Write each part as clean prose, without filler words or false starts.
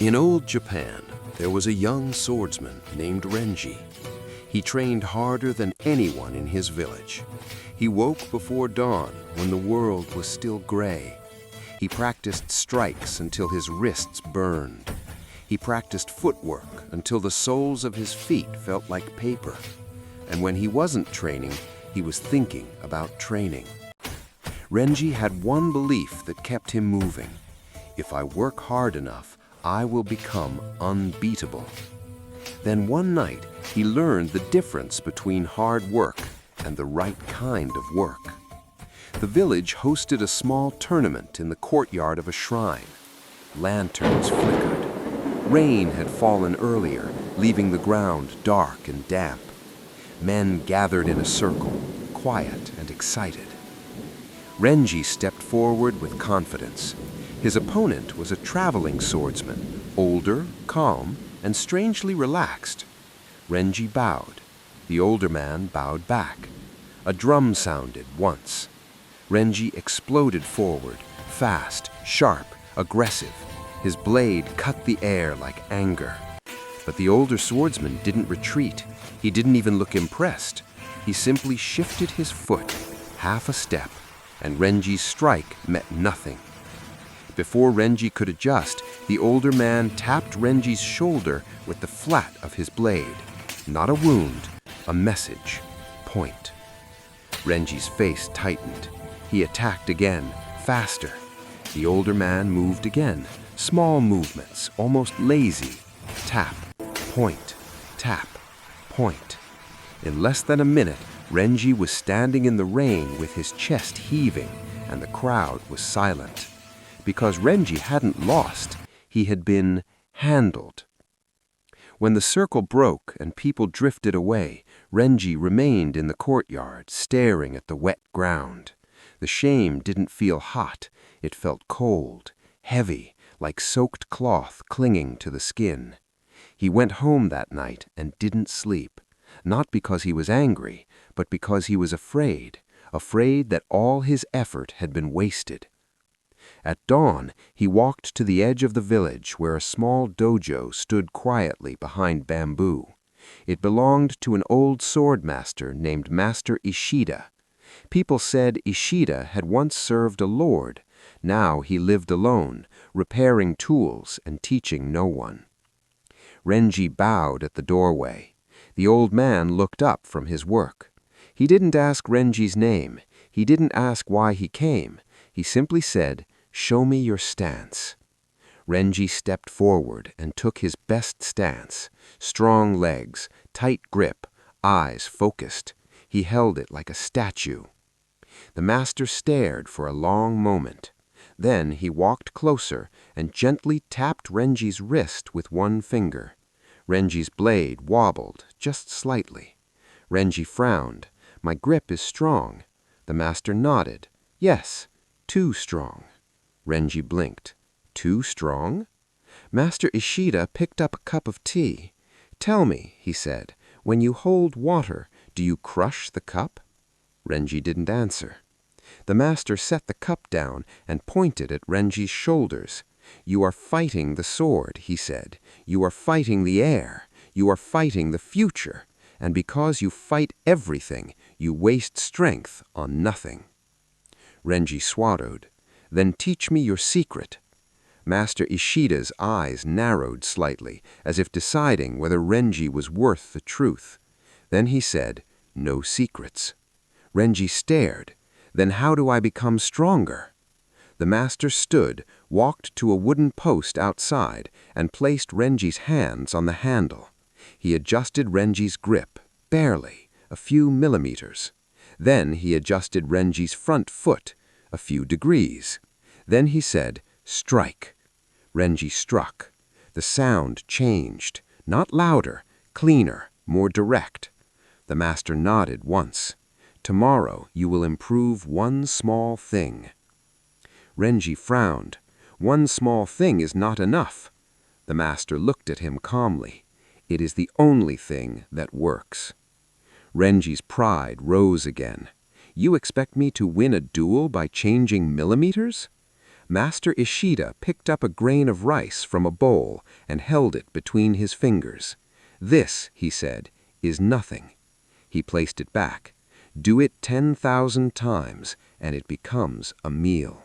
In old Japan, there was a young swordsman named Renji. He trained harder than anyone in his village. He woke before dawn when the world was still gray. He practiced strikes until his wrists burned. He practiced footwork until the soles of his feet felt like paper. And when he wasn't training, he was thinking about training. Renji had one belief that kept him moving. If I work hard enough, I will become unbeatable. Then one night, he learned the difference between hard work and the right kind of work. The village hosted a small tournament in the courtyard of a shrine. Lanterns flickered. Rain had fallen earlier, leaving the ground dark and damp. Men gathered in a circle, quiet and excited. Renji stepped forward with confidence. His opponent was a traveling swordsman, older, calm, and strangely relaxed. Renji bowed. The older man bowed back. A drum sounded once. Renji exploded forward, fast, sharp, aggressive. His blade cut the air like anger. But the older swordsman didn't retreat. He didn't even look impressed. He simply shifted his foot, half a step, and Renji's strike met nothing. Before Renji could adjust, the older man tapped Renji's shoulder with the flat of his blade. Not a wound, a message. Point. Renji's face tightened. He attacked again, faster. The older man moved again. Small movements, almost lazy. Tap, point, tap, point. In less than a minute, Renji was standing in the rain with his chest heaving, and the crowd was silent. Because Renji hadn't lost, he had been handled. When the circle broke and people drifted away, Renji remained in the courtyard, staring at the wet ground. The shame didn't feel hot, it felt cold, heavy, like soaked cloth clinging to the skin. He went home that night and didn't sleep, not because he was angry, but because he was afraid that all his effort had been wasted. At dawn, he walked to the edge of the village where a small dojo stood quietly behind bamboo. It belonged to an old sword master named Master Ishida. People said Ishida had once served a lord. Now he lived alone, repairing tools and teaching no one. Renji bowed at the doorway. The old man looked up from his work. He didn't ask Renji's name. He didn't ask why he came. He simply said, "Show me your stance." Renji stepped forward and took his best stance. Strong legs, tight grip, eyes focused. He held it like a statue. The master stared for a long moment. Then he walked closer and gently tapped Renji's wrist with one finger. Renji's blade wobbled just slightly. Renji frowned. "My grip is strong." The master nodded. "Yes, too strong." Renji blinked. "Too strong?" Master Ishida picked up a cup of tea. "Tell me," he said, "when you hold water, do you crush the cup?" Renji didn't answer. The master set the cup down and pointed at Renji's shoulders. "You are fighting the sword," he said. "You are fighting the air. You are fighting the future. And because you fight everything, you waste strength on nothing." Renji swallowed. "Then teach me your secret." Master Ishida's eyes narrowed slightly, as if deciding whether Renji was worth the truth. Then he said, "No secrets." Renji stared. "Then how do I become stronger?" The master stood, walked to a wooden post outside, and placed Renji's hands on the handle. He adjusted Renji's grip, barely, a few millimeters. Then he adjusted Renji's front foot, a few degrees. Then he said, "Strike." Renji struck. The sound changed, not louder, cleaner, more direct. The master nodded once. "Tomorrow you will improve one small thing." Renji frowned. "One small thing is not enough." The master looked at him calmly. "It is the only thing that works." Renji's pride rose again. "You expect me to win a duel by changing millimeters?" Master Ishida picked up a grain of rice from a bowl and held it between his fingers. "This," he said, "is nothing." He placed it back. "Do it 10,000 times, and it becomes a meal."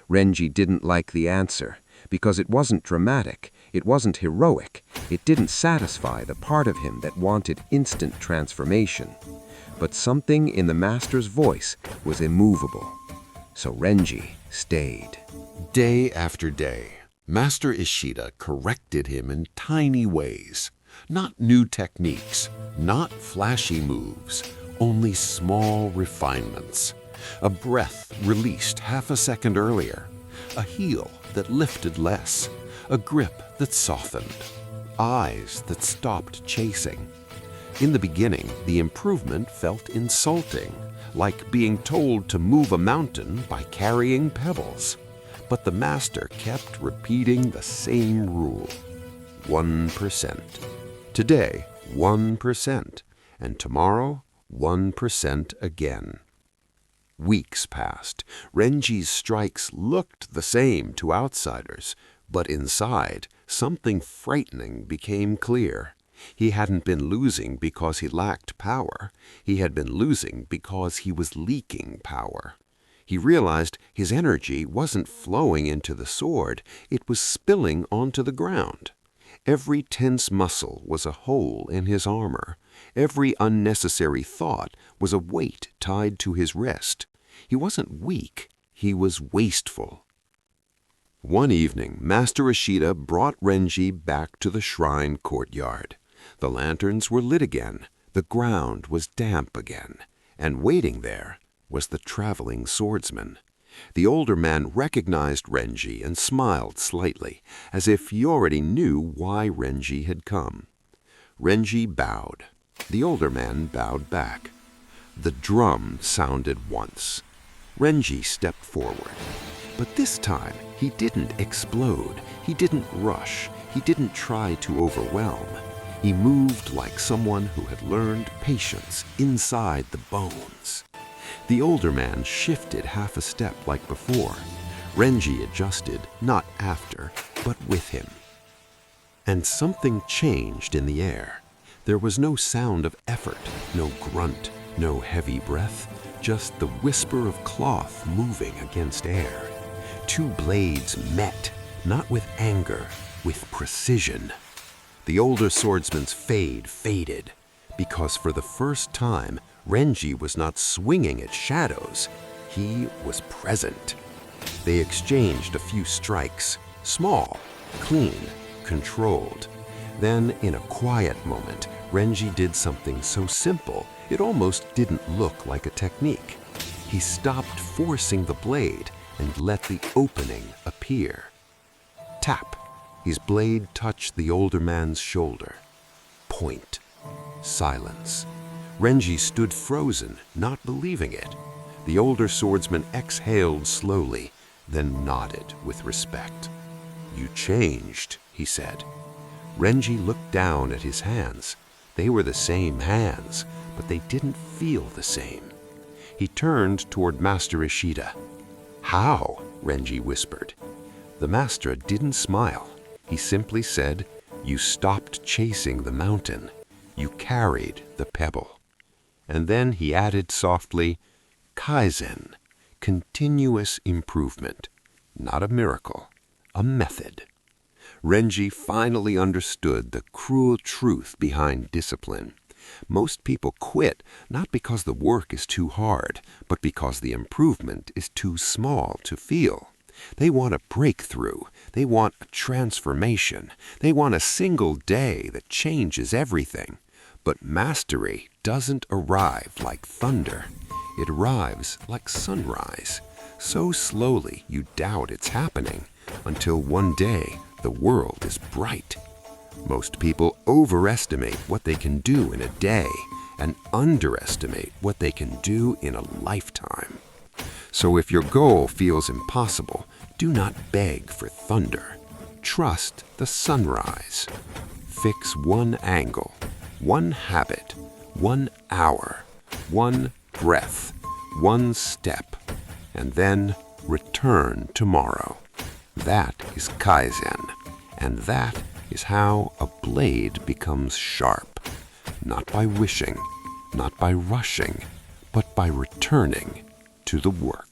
Renji didn't like the answer, because it wasn't dramatic, it wasn't heroic, it didn't satisfy the part of him that wanted instant transformation. But something in the master's voice was immovable. So Renji stayed. Day after day, Master Ishida corrected him in tiny ways. Not new techniques, not flashy moves, only small refinements. A breath released half a second earlier, a heel that lifted less, a grip that softened, eyes that stopped chasing. In the beginning, the improvement felt insulting, like being told to move a mountain by carrying pebbles. But the master kept repeating the same rule. 1%. Today, 1%, and tomorrow, 1% again. Weeks passed. Renji's strikes looked the same to outsiders, but inside, something frightening became clear. He hadn't been losing because he lacked power. He had been losing because he was leaking power. He realized his energy wasn't flowing into the sword, it was spilling onto the ground. Every tense muscle was a hole in his armor. Every unnecessary thought was a weight tied to his wrist. He wasn't weak, he was wasteful. One evening, Master Ishida brought Renji back to the shrine courtyard. The lanterns were lit again, the ground was damp again, and waiting there was the traveling swordsman. The older man recognized Renji and smiled slightly, as if he already knew why Renji had come. Renji bowed. The older man bowed back. The drum sounded once. Renji stepped forward. But this time, he didn't explode, he didn't rush, he didn't try to overwhelm. He moved like someone who had learned patience inside the bones. The older man shifted half a step like before. Renji adjusted, not after, but with him. And something changed in the air. There was no sound of effort, no grunt, no heavy breath, just the whisper of cloth moving against air. Two blades met, not with anger, with precision. The older swordsman's faded, because for the first time, Renji was not swinging at shadows, he was present. They exchanged a few strikes, small, clean, controlled. Then, in a quiet moment, Renji did something so simple, it almost didn't look like a technique. He stopped forcing the blade and let the opening appear. Tap. His blade touched the older man's shoulder. Point. Silence. Renji stood frozen, not believing it. The older swordsman exhaled slowly, then nodded with respect. "You changed," he said. Renji looked down at his hands. They were the same hands, but they didn't feel the same. He turned toward Master Ishida. "How?" Renji whispered. The master didn't smile. He simply said, "You stopped chasing the mountain. You carried the pebble." And then he added softly, "Kaizen, continuous improvement, not a miracle, a method." Renji finally understood the cruel truth behind discipline. Most people quit not because the work is too hard, but because the improvement is too small to feel. They want a breakthrough. They want a transformation. They want a single day that changes everything. But mastery doesn't arrive like thunder. It arrives like sunrise. So slowly you doubt it's happening, until one day the world is bright. Most people overestimate what they can do in a day and underestimate what they can do in a lifetime. So if your goal feels impossible, do not beg for thunder. Trust the sunrise. Fix one angle, one habit, 1 hour, one breath, one step, and then return tomorrow. That is Kaizen, and that is how a blade becomes sharp. Not by wishing, not by rushing, but by returning to the work.